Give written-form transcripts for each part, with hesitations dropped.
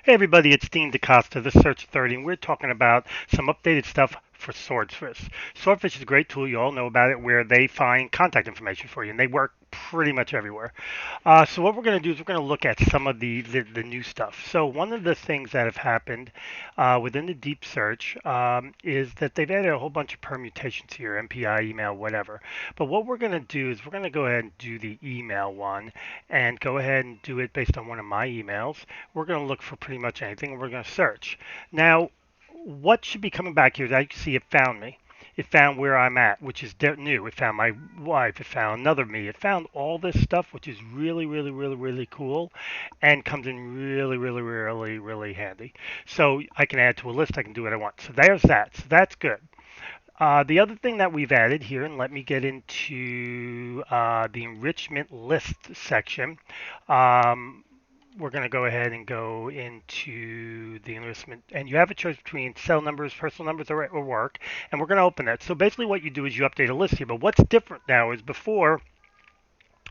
Hey everybody, it's Dean DaCosta, the Search Authority, and we're talking about some updated stuff for Swordfish. Swordfish is a great tool, you all know about it, where they find contact information for you, and they work pretty much everywhere. So what we're going to do is we're going to look at some of the new stuff. So one of the things that have happened within the deep search is that they've added a whole bunch of permutations here, MPI, email, whatever. But what we're going to do is we're going to go ahead and do the email one and go ahead and do it based on one of my emails. We're going to look for pretty much anything, and we're going to search. Now, what should be coming back here is I can see it found me. It found where I'm at, which is new. It found my wife. It found another me. It found all this stuff, which is really, really, really, really cool, and comes in really, really, really, really handy. So I can add to a list. I can do what I want. So there's that. So that's good. The other thing that we've added here, and let me get into the enrichment list section. Um, we're going to go ahead and go into the enlistment, and you have a choice between cell numbers, personal numbers, or work, and we're going to open that. So basically what you do is you update a list here, but what's different now is before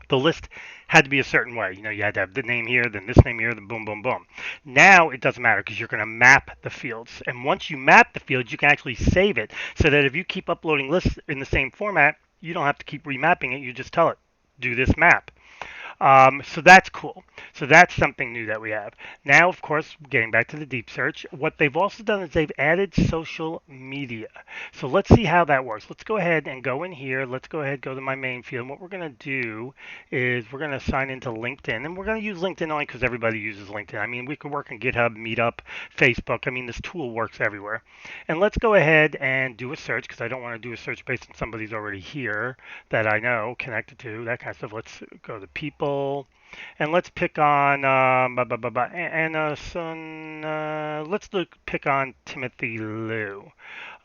the list had to be a certain way. You know, you had to have the name here, then this name here, then boom, boom, boom. Now it doesn't matter because you're going to map the fields. And once you map the fields, you can actually save it so that if you keep uploading lists in the same format, you don't have to keep remapping it. You just tell it, do this map. So that's cool. So that's something new that we have. Now, of course, getting back to the deep search, what they've also done is they've added social media. So let's see how that works. Let's go ahead and go in here. Let's go ahead, go to my main field. And what we're going to do is we're going to sign into LinkedIn. And we're going to use LinkedIn only because everybody uses LinkedIn. I mean, we could work on GitHub, Meetup, Facebook. I mean, this tool works everywhere. And let's go ahead and do a search because I don't want to do a search based on somebody's already here that I know, connected to, that kind of stuff. Let's go to people, and let's pick on Anna Sun. Pick on Timothy Liu.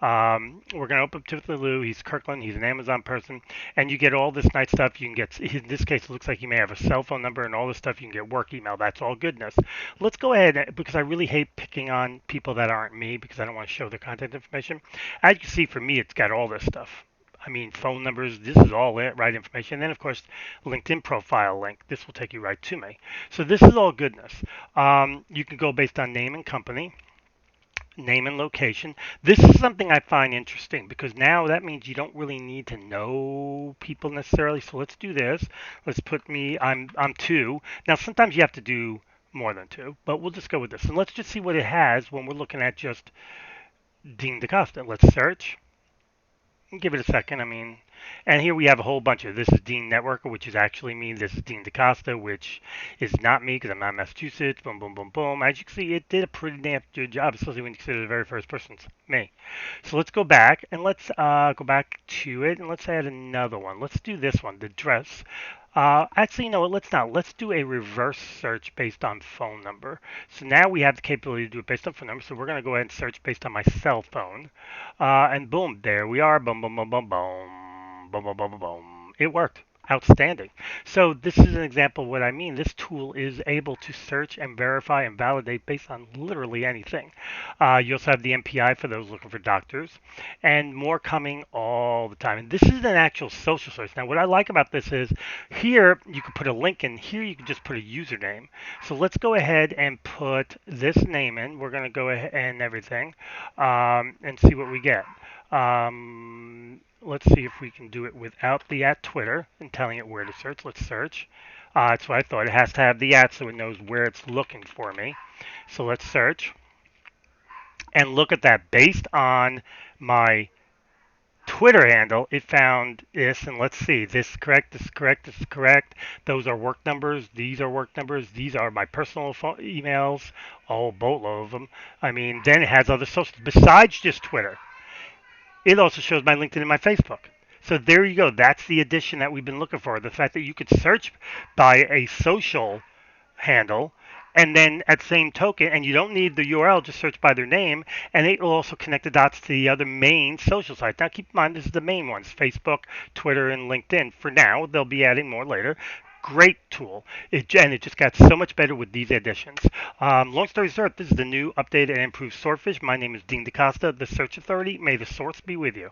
We're going to open up Timothy Liu. He's Kirkland. He's an Amazon person, and you get all this nice stuff. You can get, in this case, it looks like you may have a cell phone number and all this stuff. You can get work email. That's all goodness. Let's go ahead because I really hate picking on people that aren't me because I don't want to show their contact information. As you can see, for me, it's got all this stuff. I mean, phone numbers, this is all it, right information. And then, of course, LinkedIn profile link. This will take you right to me. So this is all goodness. You can go based on name and company, name and location. This is something I find interesting because now that means you don't really need to know people necessarily. So let's do this. Let's put me, I'm two. Now, sometimes you have to do more than two, but we'll just go with this. And let's just see what it has when we're looking at just Dean DaCosta. Let's search. Give it a second. I mean, and here we have a whole bunch of this is Dean Networker, which is actually me. This is Dean DaCosta, which is not me because I'm not in Massachusetts. Boom, boom, boom, boom. As you can see, it did a pretty damn good job, especially when you consider the very first person's me. So let's go back and let's go back to it and let's add another one. Let's do this one, the dress. Actually, no, let's not. Let's do a reverse search based on phone number. So now we have the capability to do it based on phone number. So we're going to go ahead and search based on my cell phone. And boom, there we are. Boom, boom, boom, boom, boom. Boom, boom, boom, boom, boom. It worked. Outstanding. So this is an example of what I mean. This tool is able to search and verify and validate based on literally anything. You also have the MPI for those looking for doctors, and more coming all the time. And this is an actual social source. Now, what I like about this is here you can put a link in. Here you can just put a username. So let's go ahead and put this name in. We're going to go ahead and everything and see what we get. Let's see if we can do it without the at Twitter and telling it where to search. Let's search. That's what I thought. It has to have the at so it knows where it's looking for me. So let's search. And look at that. Based on my Twitter handle, it found this, and let's see. This is correct, this is correct, this is correct. Those are work numbers. These are work numbers. These are my personal emails. A whole boatload of them. I mean, then it has other socials besides just Twitter. It also shows my LinkedIn and my Facebook. So there you go. That's the addition that we've been looking for. The fact that you could search by a social handle and then at the same token, and you don't need the URL, just search by their name, and it will also connect the dots to the other main social sites. Now keep in mind, this is the main ones, Facebook, Twitter, and LinkedIn. For now, they'll be adding more later. Great tool. And it just got so much better with these additions. Long story short, this is the new updated and improved Swordfish. My name is Dean DaCosta, the Search Authority. May the source be with you.